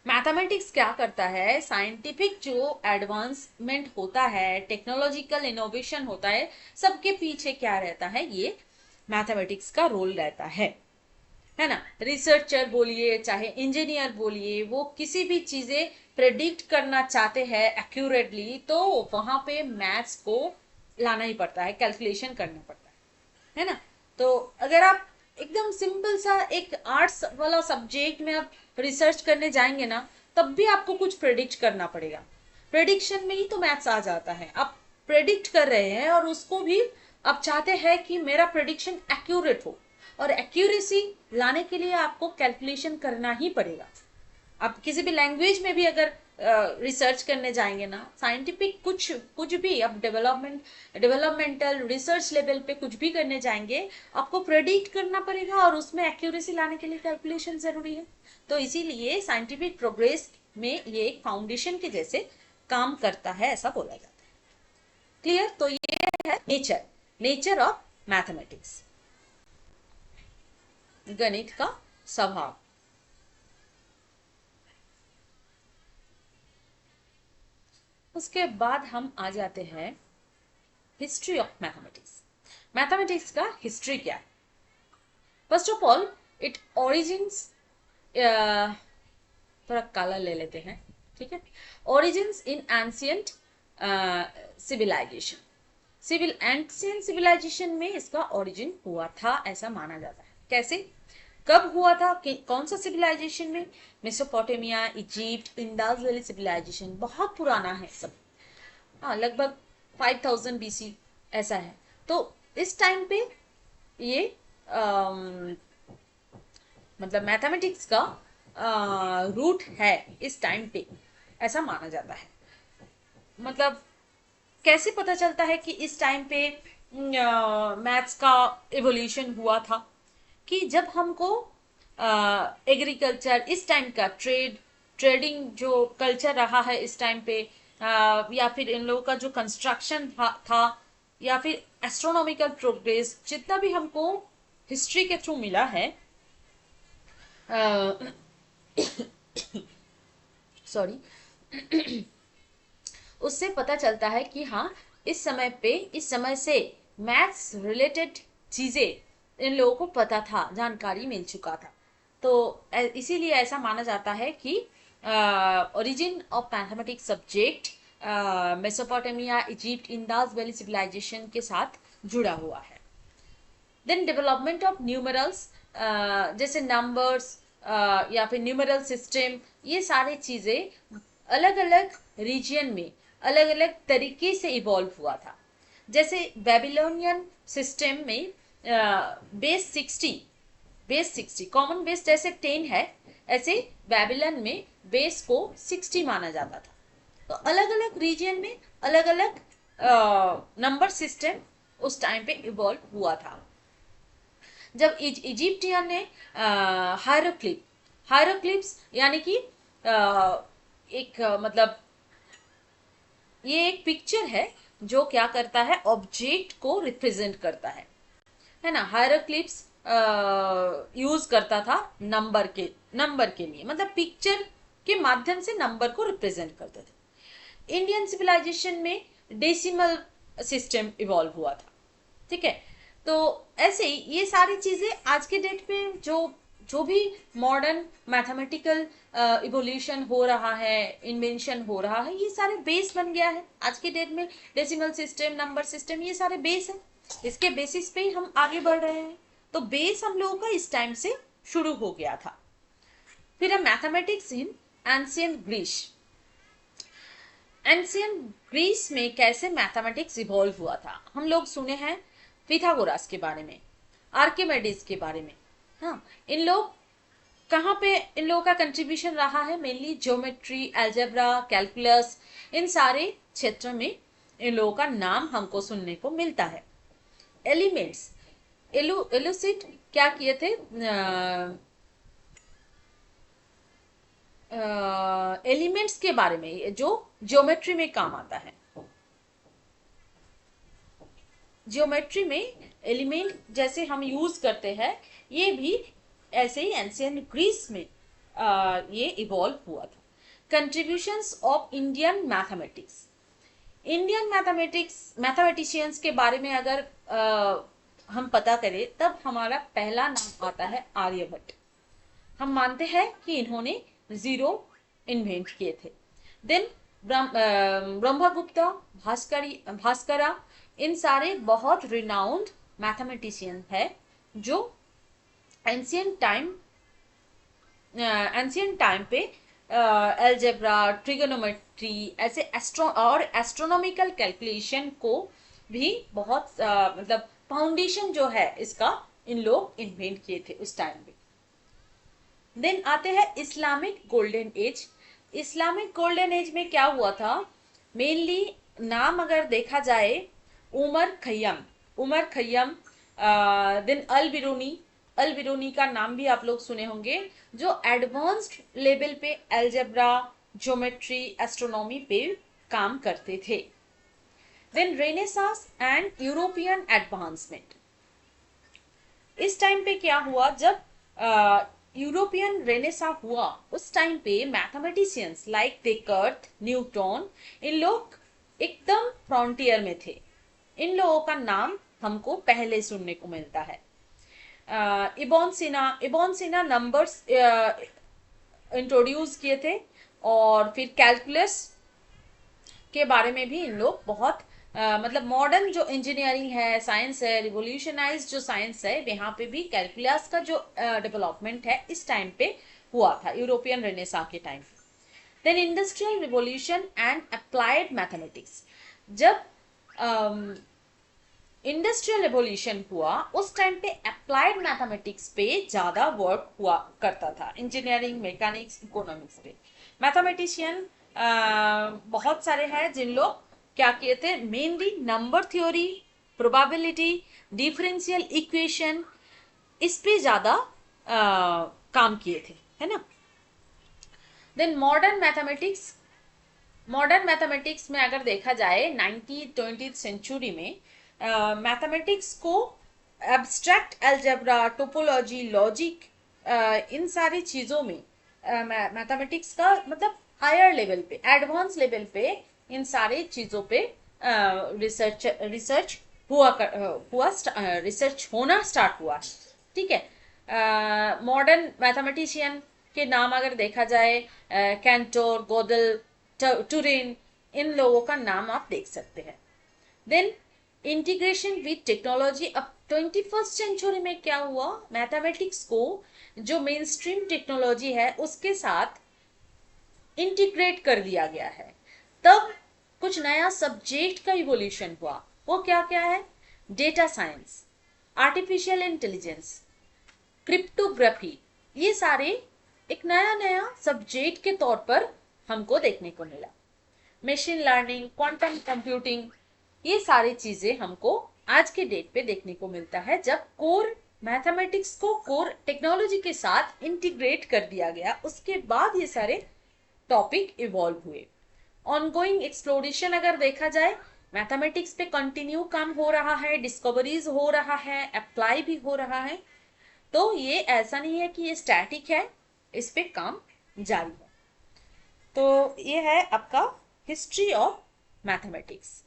Mathematics क्या करता है, साइंटिफिक जो एडवांसमेंट होता है, टेक्नोलॉजिकल इनोवेशन होता है, सबके पीछे क्या रहता है, ये मैथमेटिक्स का रोल रहता है ना। रिसर्चर बोलिए चाहे इंजीनियर बोलिए, वो किसी भी चीजें प्रेडिक्ट करना चाहते हैं एक्यूरेटली, तो वहां पे मैथ्स को लाना ही पड़ता है, कैलकुलेशन करना पड़ता है ना। तो अगर आप एकदम सिंपल सा एक आर्ट्स वाला सब्जेक्ट में आप रिसर्च करने जाएंगे ना, तब भी आपको कुछ प्रेडिक्ट करना पड़ेगा। प्रेडिक्शन में ही तो मैथ्स आ जाता है, आप प्रेडिक्ट कर रहे हैं और उसको भी आप चाहते हैं कि मेरा प्रेडिक्शन एक्यूरेट हो, और एक्यूरेसी लाने के लिए आपको कैलकुलेशन करना ही पड़ेगा। आप किसी भी लैंग्वेज में भी अगर रिसर्च करने जाएंगे ना, साइंटिफिक कुछ कुछ भी आप डेवलपमेंटल रिसर्च लेवल पे कुछ भी करने जाएंगे, आपको प्रेडिक्ट करना पड़ेगा और उसमें एक्यूरेसी लाने के लिए कैलकुलेशन जरूरी है। तो इसीलिए साइंटिफिक प्रोग्रेस में ये एक फाउंडेशन के जैसे काम करता है, ऐसा बोला जाता है। क्लियर? तो ये है नेचर ऑफ मैथमेटिक्स, गणित का स्वभाव। उसके बाद हम आ जाते हैं हिस्ट्री ऑफ मैथमेटिक्स। मैथमेटिक्स का हिस्ट्री क्या है? First of all it origins, थोड़ा काला ले लेते हैं, ठीक है। Origins in ancient civilisation, ancient civilisation में इसका ओरिजिन हुआ था ऐसा माना जाता है। कैसे, कब हुआ था, कौन सा सिविलाइजेशन में? Mesopotamia, Egypt, Indus valley civilisation, बहुत पुराना है सब, हाँ लगभग 5000 BC ऐसा है। तो इस टाइम पे ये मतलब मैथमेटिक्स का रूट है इस टाइम पे, ऐसा माना जाता है। मतलब कैसे पता चलता है कि इस टाइम पे मैथ्स का एवोल्यूशन हुआ था, कि जब हमको एग्रीकल्चर इस टाइम का ट्रेडिंग जो कल्चर रहा है इस टाइम पे, या फिर इन लोगों का जो कंस्ट्रक्शन था, या फिर एस्ट्रोनॉमिकल प्रोग्रेस, जितना भी हमको हिस्ट्री के थ्रू मिला है, सॉरी, उससे पता चलता है कि हाँ, इस समय से मैथ्स रिलेटेड चीजें इन लोगों को पता था, जानकारी मिल चुका था। तो इसीलिए ऐसा माना जाता है कि origin of mathematics subject Mesopotamia, Egypt, Indus valley civilisation के साथ जुड़ा हुआ है। देन डेवलपमेंट ऑफ न्यूमरल्स, जैसे नंबर्स या फिर न्यूमरल सिस्टम, ये सारी चीजें अलग अलग रीजन में अलग अलग तरीके से इवॉल्व हुआ था। जैसे बेबीलोनियन सिस्टम में बेस 60 कॉमन बेस जैसे 10 है, ऐसे बेबीलोन में बेस को 60 माना जाता था। तो अलग अलग रीजन में अलग अलग नंबर सिस्टम उस टाइम पे इवॉल्व हुआ था। जब इजिप्टियन ने हायरोक्लिप्स यानी कि एक मतलब ये एक पिक्चर है जो क्या करता है, ऑब्जेक्ट को रिप्रेजेंट करता है ना। हायरोक्लिप्स यूज करता था नंबर के लिए, मतलब पिक्चर के माध्यम से नंबर को रिप्रेजेंट करते थे। इंडियन सिविलाइजेशन में डेसिमल सिस्टम इवॉल्व हुआ था, ठीक है। तो ऐसे ही ये सारी चीजें आज के डेट में जो भी मॉडर्न मैथमेटिकल इवोल्यूशन हो रहा है, इन्वेंशन हो रहा है, ये सारे बेस बन गया है आज के डेट में। डेसिमल सिस्टम, नंबर सिस्टम, ये सारे बेस है, इसके बेसिस पे ही हम आगे बढ़ रहे हैं। तो बेस हम लोगों का इस टाइम से शुरू हो गया था। फिर है mathematics in ancient Greece. Ancient Greece में कैसे मैथमेटिक्स इवॉल्व हुआ था, हम लोग सुने हैं पिथागोरस के बारे में, आर्किमिडीज के बारे में। हाँ, इन लोग कहाँ पे इन लोगों का कंट्रीब्यूशन रहा है, मेनली ज्योमेट्री, अलजेब्रा, कैलकुलस, इन सारे क्षेत्र में इन लोगों का नाम हमको सुनने को मिलता है। एलिमेंट्स एलुसिड क्या किए थे, एलिमेंट्स के बारे में जो ज्योमेट्री में काम आता है। ज्योमेट्री में एलिमेंट जैसे हम यूज करते हैं, ये भी ऐसे ही एंशिएंट ग्रीस में ये इवॉल्व हुआ था। Contributions of Indian mathematics. Indian mathematicians के बारे में अगर हम पता करें, तब हमारा पहला नाम आता है आर्यभट्ट। हम मानते हैं कि इन्होंने जीरो इन्वेंट किए थे। देन ब्रह्मगुप्ता, भास्करा, इन सारे बहुत रिनाउंड मैथमेटिशियन है जो एंशियंट टाइम पे एल्जेब्रा, ट्रिगोनोमेट्री, ऐसे एस्ट्रोनॉमिकल कैलकुलेशन को भी बहुत मतलब फाउंडेशन जो है इसका इन लोग इन्वेंट किए थे उस टाइम पे। देन आते हैं Islamic golden age. Islamic golden age में क्या हुआ था, मेनली नाम अगर देखा जाए, Omar Khayyam, then Al Biruni का नाम भी आप लोग सुने होंगे, जो एडवांस्ड लेवल पे अलजेब्रा, ज्योमेट्री, एस्ट्रोनॉमी पे काम करते थे। Then renaissance and European advancement. इस टाइम पे क्या हुआ, जब यूरोपियन रेनेसा हुआ, उस टाइम पे मैथमेटिशियंस लाइक डेकार्त, न्यूटन, इन लोग एकदम फ्रंटियर में थे। इन लोगों का नाम हमको पहले सुनने को मिलता है। इबॉन सिना नंबर्स इंट्रोड्यूस किए थे, और फिर कैलकुलस के बारे में भी इन लोग बहुत मतलब मॉडर्न जो इंजीनियरिंग है, साइंस है, रिवोल्यूशनाइज जो साइंस है, यहाँ पे भी कैलकुलस का जो डेवलपमेंट है इस टाइम पे हुआ था, यूरोपियन रेनेसां के time. Then industrial revolution and applied mathematics. जब इंडस्ट्रियल रिवोल्यूशन हुआ, उस टाइम पे अप्लाइड मैथमेटिक्स पे ज्यादा वर्क हुआ करता था, इंजीनियरिंग, मैकेनिक्स, इकोनॉमिक्स पे। मैथमेटिशियन बहुत सारे हैं जिन लोग क्या किए थे, mainly number theory, probability, differential equation, इस पे ज्यादा काम किए थे, है ना। देन मॉडर्न मैथमेटिक्स में अगर देखा जाए 19th 20th सेंचुरी में मैथमेटिक्स को एब्स्ट्रैक्ट अलजेब्रा, टोपोलॉजी, लॉजिक, इन सारी चीज़ों में मैथमेटिक्स का मतलब हायर लेवल पे, एडवांस लेवल पे इन सारी चीज़ों पे रिसर्च रिसर्च रिसर्च होना स्टार्ट हुआ। ठीक है। मॉडर्न मैथमेटिशियन के नाम अगर देखा जाए, कैंटोर, गोदल, टुरिन, इन लोगों का नाम आप देख सकते हैं। Then integration with technology. अब 21st सेंचुरी में क्या हुआ, मैथमेटिक्स को जो मेन स्ट्रीम टेक्नोलॉजी है उसके साथ इंटीग्रेट कर दिया गया है। तब कुछ नया सब्जेक्ट का इवोल्यूशन हुआ। वो क्या क्या है, data science, artificial intelligence, cryptography, ये सारे एक नया नया सब्जेक्ट के तौर पर हमको देखने को मिला। मशीन लर्निंग, क्वांटम कंप्यूटिंग, ये सारी चीजें हमको आज के डेट पे देखने को मिलता है, जब कोर मैथमेटिक्स को कोर टेक्नोलॉजी के साथ इंटीग्रेट कर दिया गया, उसके बाद ये सारे टॉपिक इवॉल्व हुए। ऑनगोइंग एक्सप्लोरेशन अगर देखा जाए, मैथमेटिक्स पे कंटिन्यू काम हो रहा है, डिस्कवरीज हो रहा है, अप्लाई भी हो रहा है। तो ये ऐसा नहीं है कि ये स्टैटिक है, इस पे काम जारी है। तो ये है आपका हिस्ट्री ऑफ मैथमेटिक्स।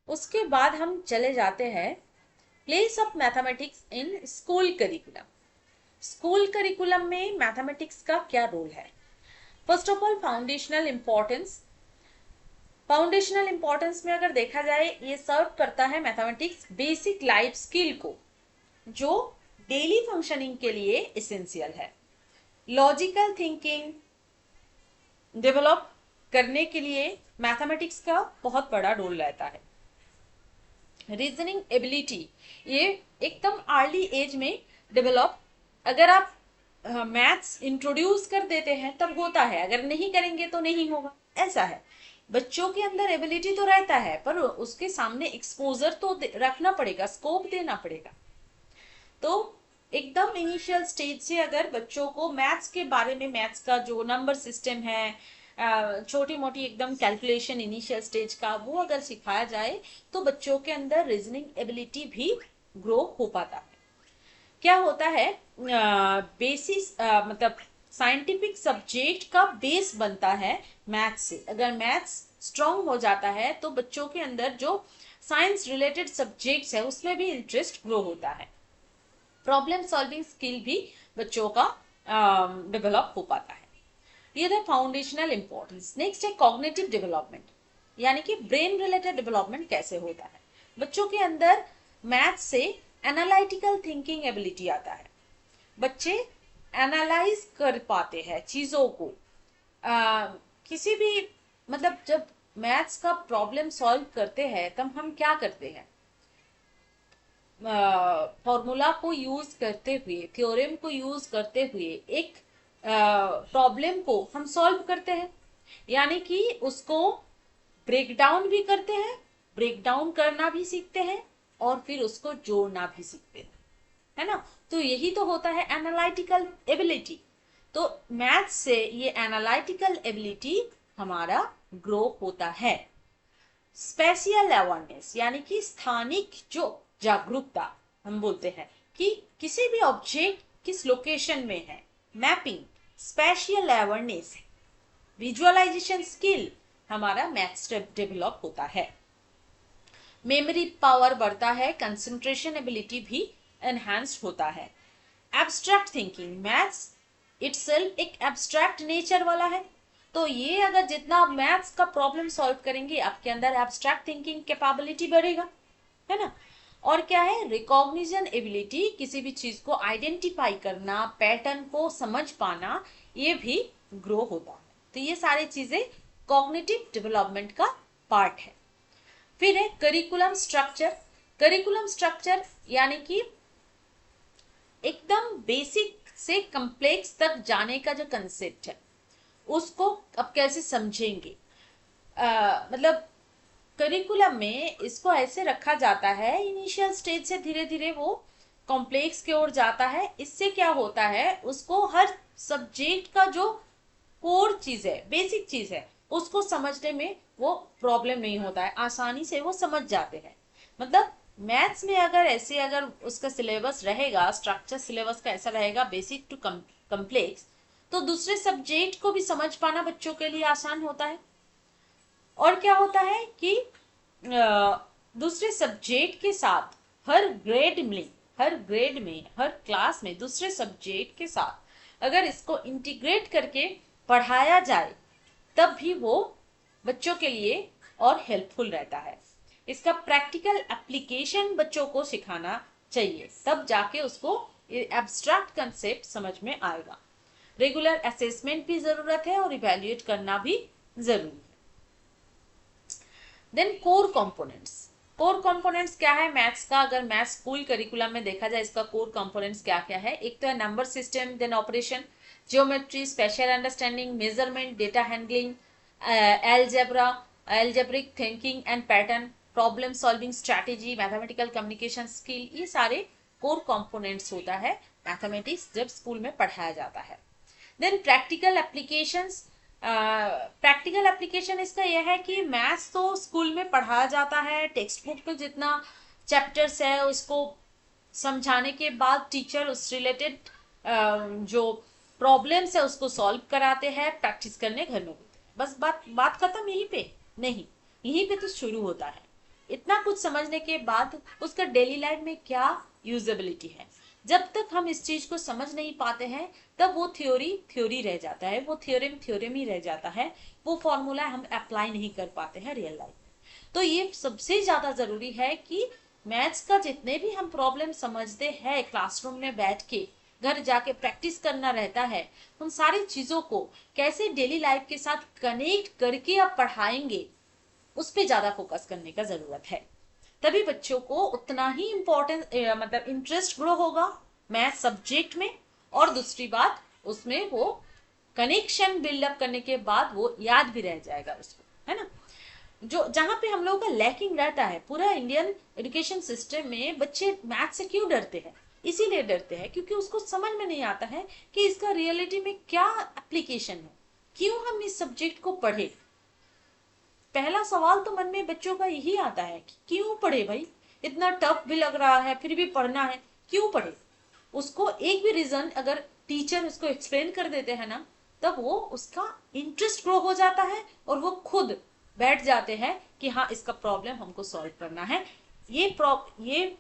उसके बाद हम चले जाते हैं place of mathematics in school curriculum. School curriculum में मैथमेटिक्स का क्या रोल है? First of all foundational importance. Foundational importance में अगर देखा जाए, ये सर्व करता है मैथमेटिक्स बेसिक लाइफ स्किल को, जो डेली फंक्शनिंग के लिए इसेंशियल है। लॉजिकल थिंकिंग डेवलप करने के लिए मैथमेटिक्स का बहुत बड़ा रोल रहता है। रीजनिंग एबिलिटी, ये एकदम अर्ली एज में डेवलप, अगर आप मैथ्स इंट्रोड्यूस कर देते हैं तब होता है, अगर नहीं करेंगे तो नहीं होगा, ऐसा है। बच्चों के अंदर एबिलिटी तो रहता है, पर उसके सामने एक्सपोजर तो रखना पड़ेगा, स्कोप देना पड़ेगा। तो एकदम इनिशियल स्टेज से अगर बच्चों को मैथ्स के बारे में, मैथ्स का जो नंबर सिस्टम है, छोटी मोटी एकदम कैलकुलेशन इनिशियल स्टेज का, वो अगर सिखाया जाए तो बच्चों के अंदर रीजनिंग एबिलिटी भी ग्रो हो पाता है। क्या होता है, बेसिस मतलब साइंटिफिक सब्जेक्ट का बेस बनता है मैथ्स से। अगर मैथ्स स्ट्रांग हो जाता है तो बच्चों के अंदर जो साइंस रिलेटेड सब्जेक्ट्स है उसमें भी इंटरेस्ट ग्रो होता है। प्रॉब्लम सॉल्विंग स्किल भी बच्चों का डेवलप हो पाता है। ये था फाउंडेशनल इंपॉर्टेंस। नेक्स्ट है कॉग्निटिव डेवलपमेंट, यानी कि ब्रेन रिलेटेड डेवलपमेंट कैसे होता है। बच्चों के अंदर मैथ से एनालिटिकल थिंकिंग एबिलिटी आता है, बच्चे एनालाइज कर पाते हैं चीजों को। किसी भी मतलब जब मैथ्स का प्रॉब्लम सॉल्व करते हैं तब हम क्या करते हैं, फॉर्मूला को यूज करते हुए, थ्योरम को यूज करते हुए एक प्रॉब्लम को हम सॉल्व करते हैं, यानी कि उसको ब्रेक डाउन भी करते हैं, ब्रेक डाउन करना भी सीखते हैं, और फिर उसको जोड़ना भी सीखते हैं, है ना। तो यही तो होता है एनालिटिकल एबिलिटी। तो मैथ से ये एनालिटिकल एबिलिटी हमारा ग्रो होता है। स्पेशियल अवेयरनेस, यानी कि स्थानिक जो जागरूकता, हम बोलते हैं कि किसी भी ऑब्जेक्ट किस लोकेशन में है, mapping, spatial awareness, visualisation skill, हमारा मैथ्स डेवलप होता है। मेमोरी पावर बढ़ता है, कंसंट्रेशन एबिलिटी भी एनहांस्ड होता है। एब्स्ट्रैक्ट थिंकिंग, मैथ्स इटसेल्फ एक एब्स्ट्रैक्ट नेचर वाला है, तो ये अगर जितना आप मैथ्स का प्रॉब्लम सॉल्व करेंगे आपके अंदर एब्स्ट्रैक्ट थिंकिंग कैपेबिलिटी बढ़ेगा, है ना। और क्या है, रिकॉग्निशन एबिलिटी, किसी भी चीज को आइडेंटिफाई करना, पैटर्न को समझ पाना, ये भी ग्रो होता है। तो ये सारी चीजें कॉग्निटिव डेवलपमेंट का पार्ट है। फिर है करिकुलम स्ट्रक्चर। करिकुलम स्ट्रक्चर यानी कि एकदम बेसिक से कॉम्प्लेक्स तक जाने का जो कंसेप्ट है उसको अब कैसे समझेंगे। मतलब करिकुलम में इसको ऐसे रखा जाता है, इनिशियल स्टेज से धीरे धीरे वो कॉम्प्लेक्स की ओर जाता है। इससे क्या होता है, उसको हर सब्जेक्ट का जो कोर चीज है, बेसिक चीज है, उसको समझने में वो प्रॉब्लम नहीं होता है, आसानी से वो समझ जाते हैं। मतलब मैथ्स में अगर ऐसे अगर उसका सिलेबस रहेगा, स्ट्रक्चर सिलेबस का ऐसा रहेगा बेसिक टू कम्प्लेक्स, तो दूसरे सब्जेक्ट को भी समझ पाना बच्चों के लिए आसान होता है। और क्या होता है कि दूसरे सब्जेक्ट के साथ हर ग्रेड में हर क्लास में दूसरे सब्जेक्ट के साथ अगर इसको इंटीग्रेट करके पढ़ाया जाए तब भी वो बच्चों के लिए और हेल्पफुल रहता है। इसका प्रैक्टिकल एप्लीकेशन बच्चों को सिखाना चाहिए, तब जाके उसको एब्स्ट्रैक्ट कंसेप्ट समझ में आएगा। रेगुलर असेसमेंट भी जरूरत है और इवेल्युएट करना भी जरूरी है। देन कोर कंपोनेंट्स क्या है मैथ्स का? अगर मैथ्स स्कूल करिकुलम में देखा जाए इसका कोर कंपोनेंट्स क्या क्या है? एक तो है number system, then operation, geometry, special understanding, measurement, data handling, algebraic thinking and pattern, problem solving strategy, mathematical communication skill, ये सारे कोर कंपोनेंट्स होता है मैथमेटिक्स जब स्कूल में पढ़ाया जाता है। देन प्रैक्टिकल एप्लीकेशन इसका यह है कि मैथ्स तो स्कूल में पढ़ाया जाता है, टेक्स्ट बुक में जितना चैप्टर्स है उसको समझाने के बाद टीचर उस रिलेटेड जो प्रॉब्लम्स है उसको सॉल्व कराते हैं, प्रैक्टिस करने घर में होते हैं। बस बात खत्म यहीं पे नहीं, यहीं पे तो शुरू होता है। इतना कुछ समझने के बाद उसका डेली लाइफ में क्या यूजेबिलिटी है, जब तक हम इस चीज को समझ नहीं पाते हैं तब वो थ्योरी रह जाता है, वो थ्योरम ही रह जाता है, वो फॉर्मूला हम अप्लाई नहीं कर पाते हैं रियल लाइफ में। तो ये सबसे ज्यादा जरूरी है कि मैथ्स का जितने भी हम प्रॉब्लम समझते हैं क्लासरूम में बैठ के, घर जाके प्रैक्टिस करना रहता है, उन सारी चीजों को कैसे डेली लाइफ के साथ कनेक्ट करके आप पढ़ाएंगे उस पर ज्यादा फोकस करने का जरूरत है। तभी बच्चों को उतना ही इम्पोर्टेंट मतलब इंटरेस्ट ग्रो होगा मैथ सब्जेक्ट में, और दूसरी बात उसमें वो कनेक्शन बिल्डअप करने के बाद वो याद भी रह जाएगा उसको, है ना। जो जहां पे हम लोगों का लैकिंग रहता है पूरा इंडियन एजुकेशन सिस्टम में, बच्चे मैथ से क्यों डरते हैं? इसीलिए डरते हैं क्योंकि उसको समझ में नहीं आता है कि इसका रियलिटी में क्या एप्लीकेशन है, क्यों हम इस सब्जेक्ट को पढ़े। पहला सवाल तो मन में बच्चों का यही आता है कि क्यों पढ़े भाई, इतना टफ भी लग रहा है फिर भी पढ़ना है, क्यों पढ़े। उसको एक भी रीजन अगर टीचर उसको एक्सप्लेन कर देते हैं ना, तब वो उसका इंटरेस्ट ग्रो हो जाता है और वो खुद बैठ जाते हैं कि हाँ इसका प्रॉब्लम हमको सॉल्व करना है, ये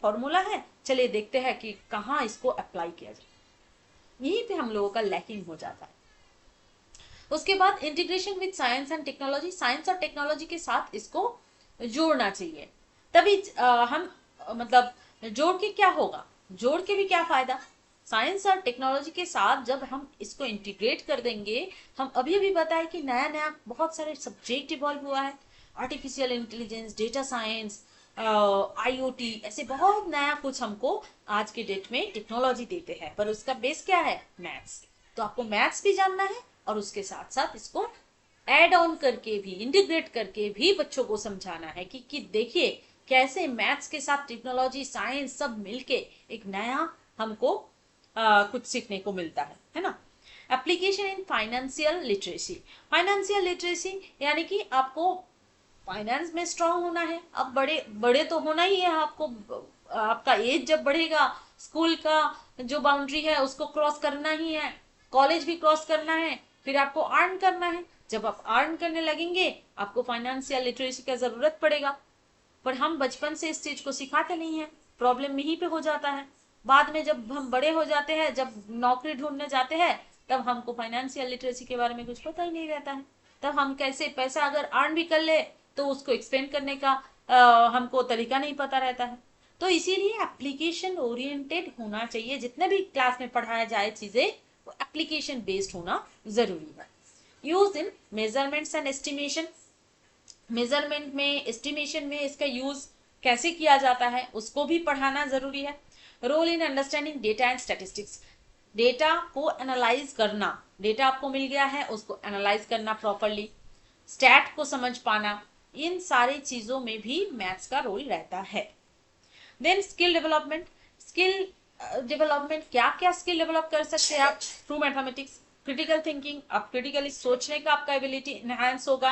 फॉर्मूला है, चलिए देखते हैं कि कहाँ इसको अप्लाई किया जाए। यहीं पे हम लोगों का लैकिंग हो जाता है। उसके बाद integration with science and technology, science और टेक्नोलॉजी के साथ इसको जोड़ना चाहिए, तभी हम मतलब जोड़ के क्या होगा, जोड़ के भी क्या फायदा। साइंस और टेक्नोलॉजी के साथ जब हम इसको इंटीग्रेट कर देंगे, हम अभी बताए कि नया नया बहुत सारे सब्जेक्ट इवॉल्व हुआ है, artificial intelligence, data science, IoT, ऐसे बहुत नया कुछ हमको आज के डेट में टेक्नोलॉजी देते हैं, पर उसका बेस क्या है? मैथ्स। तो आपको मैथ्स भी जानना है और उसके साथ साथ इसको ऐड ऑन करके भी, इंटीग्रेट करके भी बच्चों को समझाना है कि देखिए कैसे मैथ्स के साथ टेक्नोलॉजी, साइंस सब मिलके एक नया हमको कुछ सीखने को मिलता है ना। एप्लीकेशन इन फाइनेंशियल लिटरेसी यानी कि आपको फाइनेंस में स्ट्रांग होना है। अब बड़े बड़े तो होना ही है आपको, आपका एज जब बढ़ेगा स्कूल का जो बाउंड्री है उसको क्रॉस करना ही है, कॉलेज भी क्रॉस करना है, फिर आपको अर्न करना है। जब आप अर्न करने लगेंगे आपको फाइनेंशियल लिटरेसी का जरूरत पड़ेगा, पर हम बचपन से इस चीज को सिखाते नहीं है, प्रॉब्लम यहीं पे हो जाता है। बाद में जब हम बड़े हो जाते हैं, जब नौकरी ढूंढने जाते हैं, तब हमको फाइनेंशियल लिटरेसी के बारे में कुछ पता ही नहीं रहता है। तब हम कैसे पैसा अगर अर्न भी कर ले तो उसको एक्सपेंड करने का हमको तरीका नहीं पता रहता है। तो इसीलिए एप्लीकेशन ओरिएंटेड होना चाहिए, जितने भी क्लास में पढ़ाया जाए चीजें वो एप्लीकेशन बेस्ड होना जरूरी है। Use in measurements and estimation, measurement में, एस्टिमेशन में इसका यूज कैसे किया जाता है उसको भी पढ़ाना जरूरी है। Role in understanding data and statistics, data को एनालाइज करना, डेटा आपको मिल गया है उसको एनालाइज करना प्रॉपरली, स्टैट को समझ पाना, इन सारी चीजों में भी मैथ्स का रोल रहता है। देन स्किल डेवलपमेंट, क्या क्या स्किल डेवलप कर सकते हैं आप थ्रू मैथमेटिक्स? क्रिटिकल थिंकिंग, आप क्रिटिकली सोचने का आपका एबिलिटी इनहेंस होगा।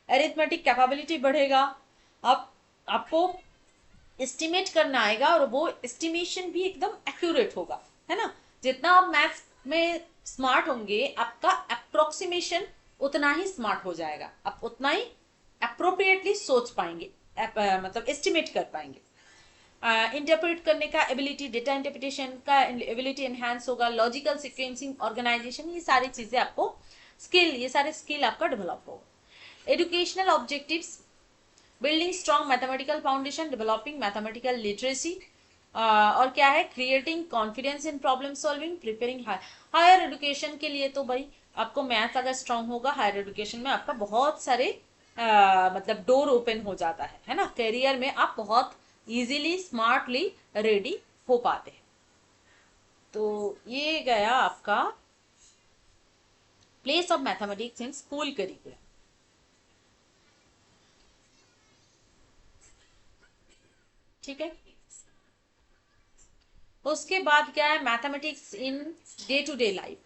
अरिथमेटिक कैपेबिलिटी बढ़ेगा। आप आपको एस्टिमेट करना आएगा और वो एस्टिमेशन भी एकदम एक्यूरेट होगा, है ना। जितना आप मैथ्स में स्मार्ट होंगे आपका अप्रोक्सीमेशन उतना ही स्मार्ट हो जाएगा, आप उतना ही अप्रोप्रिएटली सोच पाएंगे, मतलब एस्टिमेट कर पाएंगे। इंटरप्रेट करने का एबिलिटी, डेटा इंटरप्रिटेशन का एबिलिटी एनहांस होगा। लॉजिकल सीक्वेंसिंग, ऑर्गेनाइजेशन, ये सारी चीजें आपको स्किल, ये सारे स्किल आपका डेवलप होगा। Educational objectives, building strong mathematical foundation, developing mathematical literacy, और क्या है, creating confidence in problem solving, preparing higher education के लिए। तो भाई आपको मैथ अगर स्ट्रांग होगा हायर एजुकेशन में, आपका बहुत सारे मतलब डोर ओपन हो जाता है ना। करियर में आप बहुत इजीली स्मार्टली रेडी हो पाते हैं। तो ये गया आपका place of mathematics in school curriculum. ठीक है, उसके बाद क्या है, mathematics in day to day life.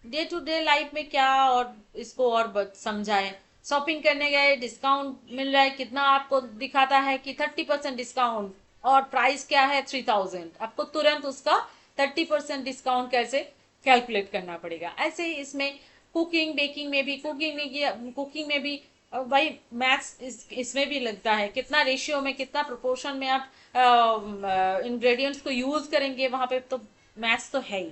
Day to day life में क्या, और इसको और समझाएं। शॉपिंग करने गए, डिस्काउंट मिल रहा है, कितना आपको दिखाता है कि 30% डिस्काउंट, और प्राइस क्या है 3000, आपको तुरंत उसका 30% डिस्काउंट कैसे कैलकुलेट करना पड़ेगा। ऐसे ही इसमें कुकिंग बेकिंग में भी, कुकिंग में भी भाई मैथ्स इसमें भी लगता है, कितना रेशियो में, कितना प्रोपोर्शन में आप इंग्रेडिएंट्स को यूज करेंगे, वहां पे तो मैथ्स तो है ही।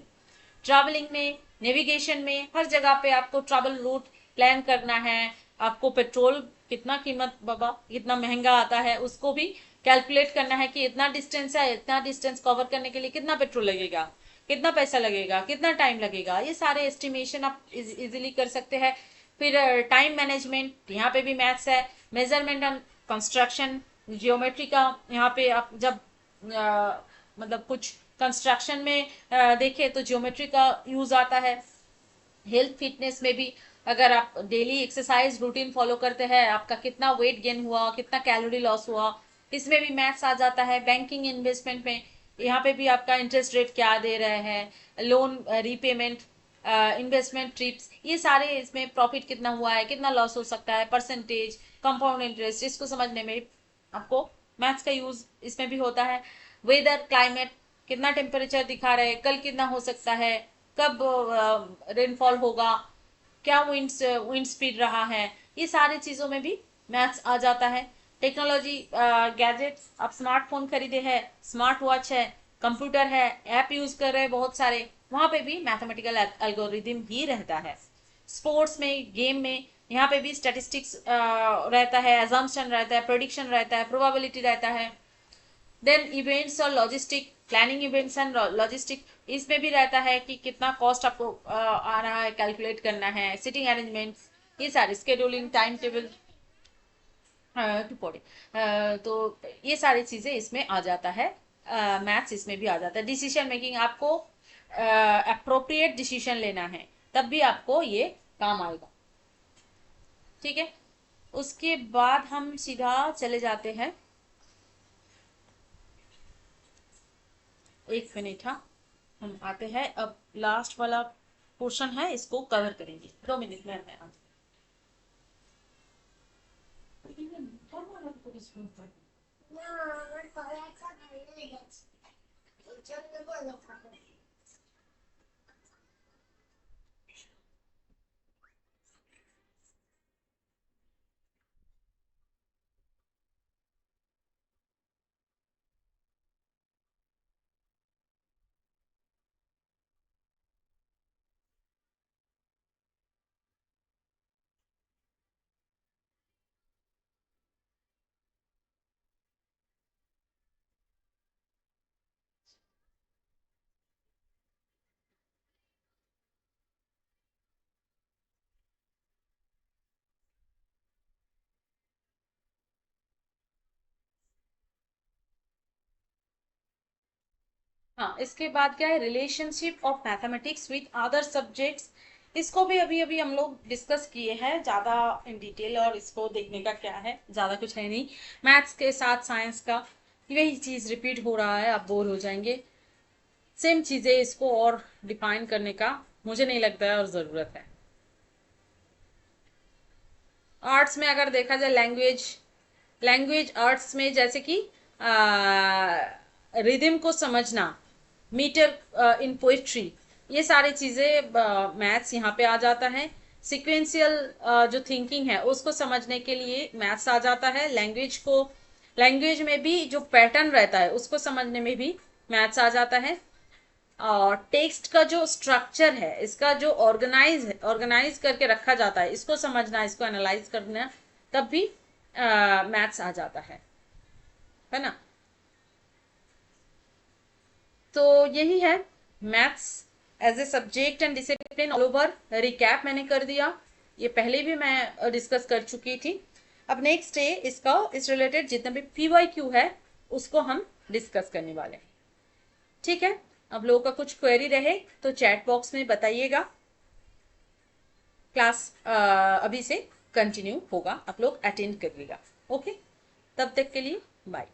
ट्रैवलिंग में, नेविगेशन में, हर जगह पे आपको ट्रैवल रूट प्लान करना है। आपको पेट्रोल कितना कीमत बाबा कितना महंगा आता है, उसको भी कैलकुलेट करना है कि इतना डिस्टेंस है, इतना डिस्टेंस कवर करने के लिए कितना पेट्रोल लगेगा, कितना पैसा लगेगा, कितना टाइम लगेगा, ये सारे एस्टिमेशन आप इजीली कर सकते हैं। फिर टाइम मैनेजमेंट, यहाँ पे भी मैथ्स है। मेजरमेंट एंड कंस्ट्रक्शन, जियोमेट्री का, यहाँ पे आप जब मतलब कुछ कंस्ट्रक्शन में देखें तो ज्योमेट्री का यूज आता है। हेल्थ फिटनेस में भी, अगर आप डेली एक्सरसाइज रूटीन फॉलो करते हैं, आपका कितना वेट गेन हुआ, कितना कैलोरी लॉस हुआ, इसमें भी मैथ्स आ जाता है। बैंकिंग इन्वेस्टमेंट में, यहाँ पे भी आपका इंटरेस्ट रेट क्या दे रहे हैं, लोन रीपेमेंट, इन्वेस्टमेंट ट्रिप्स, ये सारे इसमें प्रॉफिट कितना हुआ है, कितना लॉस हो सकता है, परसेंटेज, कंपाउंड इंटरेस्ट, इसको समझने में आपको मैथ्स का यूज इसमें भी होता है। वेदर, क्लाइमेट, कितना टेम्परेचर दिखा रहे हैं, कल कितना हो सकता है, कब रेनफॉल होगा, क्या विंड स्पीड रहा है, ये सारी चीजों में भी मैथ्स आ जाता है। टेक्नोलॉजी, गैजेट्स, आप स्मार्टफोन खरीदे हैं, स्मार्ट वॉच है, कंप्यूटर है, ऐप यूज कर रहे हैं बहुत सारे, वहां पे भी मैथमेटिकल एल्गोरिदम ही रहता है। स्पोर्ट्स में, गेम में, यहाँ पे भी स्टैटिस्टिक्स रहता है, एजम्पशन रहता है, प्रेडिक्शन रहता है, प्रोबेबिलिटी रहता है। देन इवेंट्स और logistic, planning events and logistic, इसमें भी रहता है कि कितना कॉस्ट आपको आ रहा है, कैलकुलेट करना है। सिटिंग अरेंजमेंट, ये सारे स्केड्यूलिंग, टाइम टेबल टू पॉडी, तो ये सारी चीजें इसमें आ जाता है। मैथ्स इसमें भी आ जाता है। डिसीजन मेकिंग, आपको अप्रोप्रिएट डिसीजन लेना है, तब भी आपको ये काम आएगा। ठीक है, उसके बाद हम सीधा चले जाते हैं, एक मिनट, हाँ, हम आते हैं अब लास्ट वाला पोर्शन है, इसको कवर करेंगे 2 मिनट में मैं हाँ, इसके बाद क्या है, relationship of mathematics with other subjects. इसको भी अभी अभी हम लोग डिस्कस किए हैं ज्यादा इन डिटेल, और इसको देखने का क्या है, ज्यादा कुछ है नहीं। मैथ्स के साथ साइंस का यही चीज रिपीट हो रहा है, आप बोर हो जाएंगे। सेम चीजें, इसको और डिफाइन करने का मुझे नहीं लगता है और ज़रूरत है। आर्ट्स में अगर देखा जाए, लैंग्वेज, लैंग्वेज आर्ट्स में जैसे कि रिदम को समझना, मीटर इन पोइट्री, ये सारी चीज़ें मैथ्स यहाँ पे आ जाता है। सिक्वेंशियल जो थिंकिंग है उसको समझने के लिए मैथ्स आ जाता है। लैंग्वेज को, लैंग्वेज में भी जो पैटर्न रहता है उसको समझने में भी मैथ्स आ जाता है। और टेक्स्ट का जो स्ट्रक्चर है, इसका जो ऑर्गेनाइज करके रखा जाता है, इसको समझना, इसको एनालाइज करना, तब भी मैथ्स आ जाता है ना। तो यही है maths as a subject and discipline all over. Recap मैंने कर दिया, ये पहले भी मैं डिस्कस कर चुकी थी। अब नेक्स्ट है इसका, इस रिलेटेड जितना भी पीवाईक्यू है उसको हम डिस्कस करने वाले हैं। ठीक है, अब लोगों का कुछ क्वेरी रहे तो चैट बॉक्स में बताइएगा। क्लास अभी से कंटिन्यू होगा, आप लोग अटेंड करिएगा। ओके, तब तक के लिए बाय।